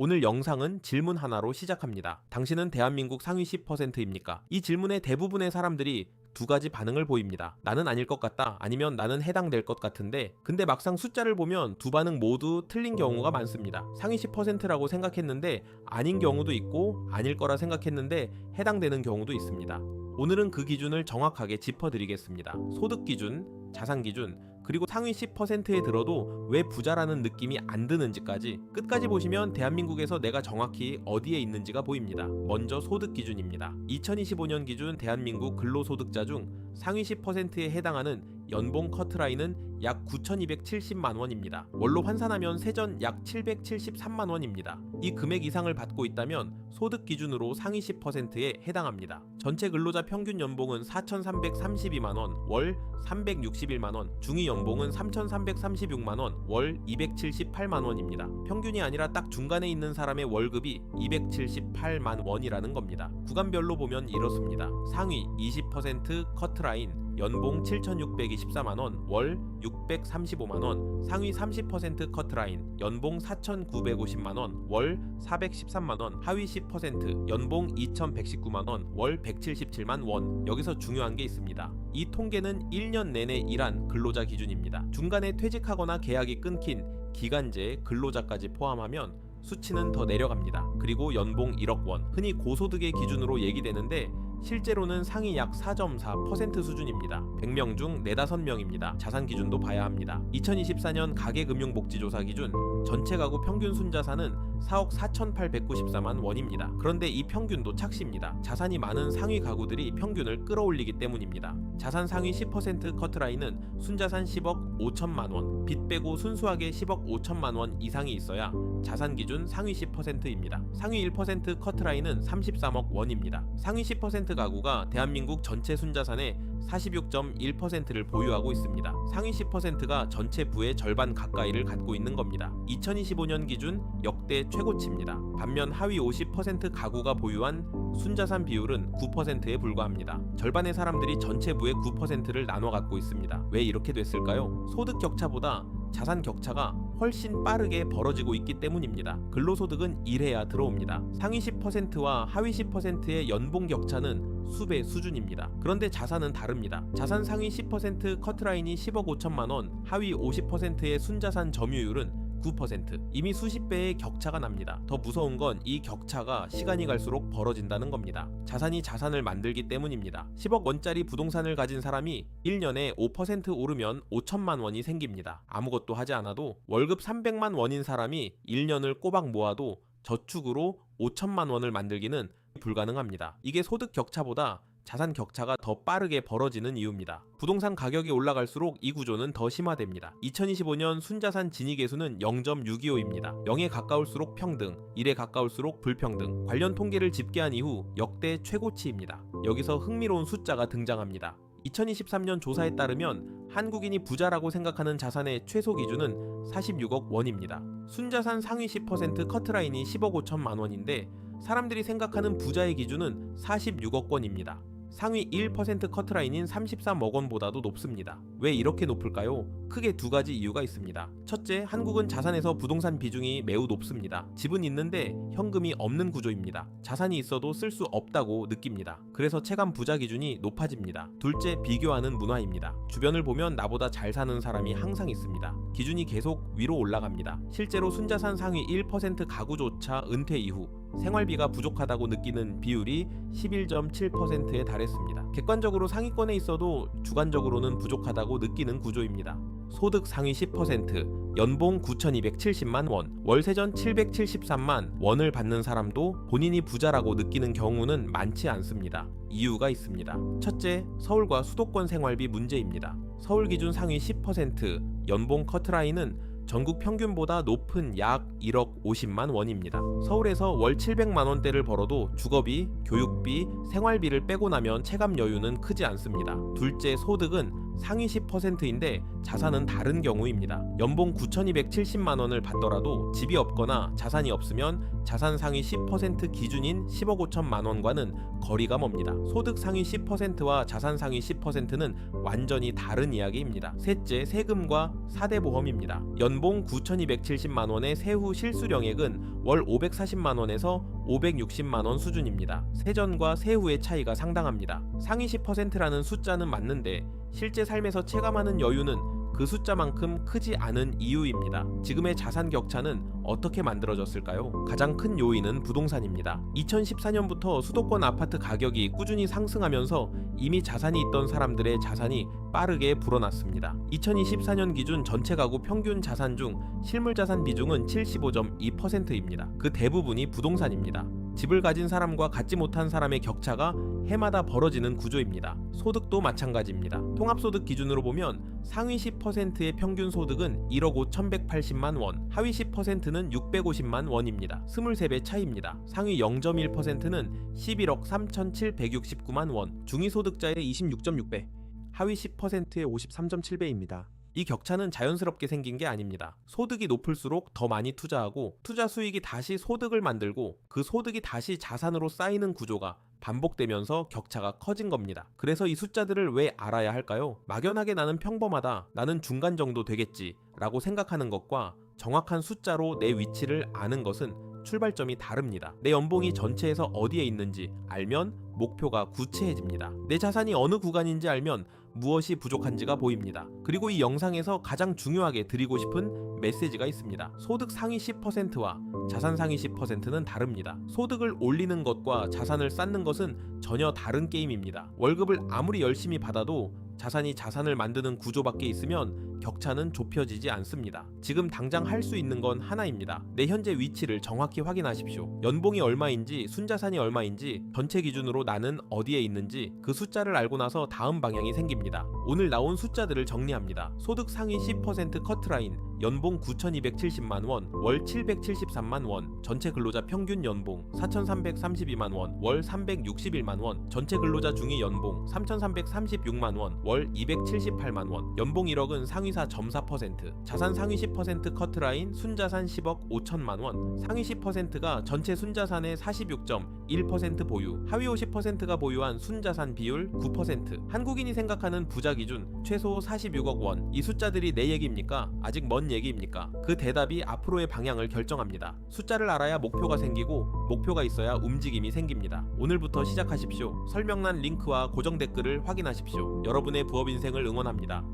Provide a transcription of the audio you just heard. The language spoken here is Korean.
오늘 영상은 질문 하나로 시작합니다. 당신은 대한민국 상위 10%입니까? 이 질문에 대부분의 사람들이 두 가지 반응을 보입니다. 나는 아닐 것 같다, 아니면 나는 해당될 것 같은데, 근데 막상 숫자를 보면 두 반응 모두 틀린 경우가 많습니다. 상위 10%라고 생각했는데 아닌 경우도 있고, 아닐 거라 생각했는데 해당되는 경우도 있습니다. 오늘은 그 기준을 정확하게 짚어드리겠습니다. 소득 기준, 자산 기준, 그리고 상위 10%에 들어도 왜 부자라는 느낌이 안 드는지까지 끝까지 보시면 대한민국에서 내가 정확히 어디에 있는지가 보입니다. 먼저 소득 기준입니다. 2025년 기준 대한민국 근로소득자 중 상위 10%에 해당하는 연봉 커트라인은 약 9,270만 원입니다. 월로 환산하면 세전 약 773만 원입니다. 이 금액 이상을 받고 있다면 소득 기준으로 상위 10%에 해당합니다. 전체 근로자 평균 연봉은 4,332만 원, 월 361만 원, 중위 연봉은 3,336만 원, 월 278만 원입니다. 평균이 아니라 딱 중간에 있는 사람의 월급이 278만 원이라는 겁니다. 구간별로 보면 이렇습니다. 상위 20% 커트라인 연봉 7,624만원, 월 635만원, 상위 30% 커트라인 연봉 4,950만원, 월 413만원, 하위 10% 연봉 2,119만원, 월 177만 원. 여기서 중요한 게 있습니다. 이 통계는 1년 내내 일한 근로자 기준입니다. 중간에 퇴직하거나 계약이 끊긴 기간제 근로자까지 포함하면 수치는 더 내려갑니다. 그리고 연봉 1억 원, 흔히 고소득의 기준으로 얘기되는데 실제로는 상위 약 4.4% 수준입니다. 100명 중 4, 5명입니다. 자산 기준도 봐야 합니다. 2024년 가계금융복지조사 기준 전체 가구 평균 순자산은 4억 4,894만 원입니다. 그런데 이 평균도 착시입니다. 자산이 많은 상위 가구들이 평균을 끌어올리기 때문입니다. 자산 상위 10% 커트라인은 순자산 10억 5천만 원, 빚 빼고 순수하게 10억 5천만 원 이상이 있어야 자산 기준 상위 10%입니다. 상위 1% 커트라인은 33억 원입니다. 상위 10% 가구가 대한민국 전체 순자산의 46.1%를 보유하고 있습니다. 상위 10%가 전체 부의 절반 가까이를 갖고 있는 겁니다. 2025년 기준 역대 최고치입니다. 반면 하위 50% 가구가 보유한 순자산 비율은 9%에 불과합니다. 절반의 사람들이 전체 부의 9%를 나눠 갖고 있습니다. 왜 이렇게 됐을까요? 소득 격차보다 자산 격차가 훨씬 빠르게 벌어지고 있기 때문입니다. 근로소득은 일해야 들어옵니다. 상위 10%와 하위 10%의 연봉 격차는 수배 수준입니다. 그런데 자산은 다릅니다. 자산 상위 10% 커트라인이 10억 5천만 원, 하위 50%의 순자산 점유율은 9%. 이미 수십 배의 격차가 납니다. 더 무서운 건 이 격차가 시간이 갈수록 벌어진다는 겁니다. 자산이 자산을 만들기 때문입니다. 10억 원짜리 부동산을 가진 사람이 1년에 5% 오르면 5천만 원이 생깁니다. 아무것도 하지 않아도 월급 300만 원인 사람이 1년을 꼬박 모아도 저축으로 5천만 원을 만들기는 불가능합니다. 이게 소득 격차보다 자산 격차가 더 빠르게 벌어지는 이유입니다. 부동산 가격이 올라갈수록 이 구조는 더 심화됩니다. 2025년 순자산 진위계수는 0.625입니다. 0에 가까울수록 평등, 1에 가까울수록 불평등. 관련 통계를 집계한 이후 역대 최고치입니다. 여기서 흥미로운 숫자가 등장합니다. 2023년 조사에 따르면 한국인이 부자라고 생각하는 자산의 최소 기준은 46억 원입니다. 순자산 상위 10% 커트라인이 10억 5천만 원인데 사람들이 생각하는 부자의 기준은 46억 원입니다. 상위 1% 커트라인인 33억 원보다도 높습니다. 왜 이렇게 높을까요? 크게 두 가지 이유가 있습니다. 첫째, 한국은 자산에서 부동산 비중이 매우 높습니다. 집은 있는데 현금이 없는 구조입니다. 자산이 있어도 쓸 수 없다고 느낍니다. 그래서 체감 부자 기준이 높아집니다. 둘째, 비교하는 문화입니다. 주변을 보면 나보다 잘 사는 사람이 항상 있습니다. 기준이 계속 위로 올라갑니다. 실제로 순자산 상위 1% 가구조차 은퇴 이후 생활비가 부족하다고 느끼는 비율이 11.7%에 달했습니다. 객관적으로 상위권에 있어도 주관적으로는 부족하다고 느끼는 구조입니다. 소득 상위 10%, 연봉 9,270만 원, 월세전 773만 원을 받는 사람도 본인이 부자라고 느끼는 경우는 많지 않습니다. 이유가 있습니다. 첫째, 서울과 수도권 생활비 문제입니다. 서울 기준 상위 10% 연봉 커트라인은 전국 평균보다 높은 약 1억 50만 원입니다. 서울에서 월 700만 원대를 벌어도 주거비, 교육비, 생활비를 빼고 나면 체감 여유는 크지 않습니다. 둘째, 소득은 상위 10%인데 자산은 다른 경우입니다. 연봉 9,270만 원을 받더라도 집이 없거나 자산이 없으면 자산 상위 10% 기준인 10억 5천만 원과는 거리가 멉니다. 소득 상위 10%와 자산 상위 10%는 완전히 다른 이야기입니다. 셋째, 세금과 4대 보험입니다. 연봉 9,270만 원의 세후 실수령액은 월 540만 원에서 560만 원 수준입니다. 세전과 세후의 차이가 상당합니다. 상위 10%라는 숫자는 맞는데 실제 삶에서 체감하는 여유는 그 숫자만큼 크지 않은 이유입니다. 지금의 자산 격차는 어떻게 만들어졌을까요? 가장 큰 요인은 부동산입니다. 2014년부터 수도권 아파트 가격이 꾸준히 상승하면서 이미 자산이 있던 사람들의 자산이 빠르게 불어났습니다. 2024년 기준 전체 가구 평균 자산 중 실물 자산 비중은 75.2%입니다. 그 대부분이 부동산입니다. 집을 가진 사람과 갖지 못한 사람의 격차가 해마다 벌어지는 구조입니다. 소득도 마찬가지입니다. 통합소득 기준으로 보면 상위 10%의 평균 소득은 1억 5,180만 원, 하위 10%는 650만 원입니다. 23배 차이입니다. 상위 0.1%는 11억 3,769만 원, 중위소득자의 26.6배, 하위 10%의 53.7배입니다. 이 격차는 자연스럽게 생긴 게 아닙니다. 소득이 높을수록 더 많이 투자하고 투자 수익이 다시 소득을 만들고 그 소득이 다시 자산으로 쌓이는 구조가 반복되면서 격차가 커진 겁니다. 그래서 이 숫자들을 왜 알아야 할까요? 막연하게 나는 평범하다, 나는 중간 정도 되겠지 라고 생각하는 것과 정확한 숫자로 내 위치를 아는 것은 출발점이 다릅니다. 내 연봉이 전체에서 어디에 있는지 알면 목표가 구체해집니다. 내 자산이 어느 구간인지 알면 무엇이 부족한지가 보입니다. 그리고 이 영상에서 가장 중요하게 드리고 싶은 메시지가 있습니다. 소득 상위 10%와 자산 상위 10%는 다릅니다. 소득을 올리는 것과 자산을 쌓는 것은 전혀 다른 게임입니다. 월급을 아무리 열심히 받아도 자산이 자산을 만드는 구조밖에 있으면 격차는 좁혀지지 않습니다. 지금 당장 할 수 있는 건 하나입니다. 내 현재 위치를 정확히 확인하십시오. 연봉이 얼마인지, 순자산이 얼마인지, 전체 기준으로 나는 어디에 있는지 그 숫자를 알고 나서 다음 방향이 생깁니다. 오늘 나온 숫자들을 정리합니다. 소득 상위 10% 커트라인, 연봉 9,270만 원, 월 773만 원, 전체 근로자 평균 연봉 4,332만 원, 월 361만 원, 전체 근로자 중위 연봉 3,336만 원, 월 278만 원, 연봉 1억은 상위사 0.4%, 자산 상위 10% 커트라인 순자산 10억 5천만 원, 상위 10%가 전체 순자산의 46.1% 보유, 하위 50%가 보유한 순자산 비율 9%, 한국인이 생각하는 부자 기준 최소 46억 원. 이 숫자들이 내 얘기입니까? 아직 먼 얘기입니까? 그 대답이 앞으로의 방향을 결정합니다. 숫자를 알아야 목표가 생기고 목표가 있어야 움직임이 생깁니다. 오늘부터 시작하십시오. 설명란 링크와 고정 댓글을 확인하십시오. 여러분의 부업 인생을 응원합니다.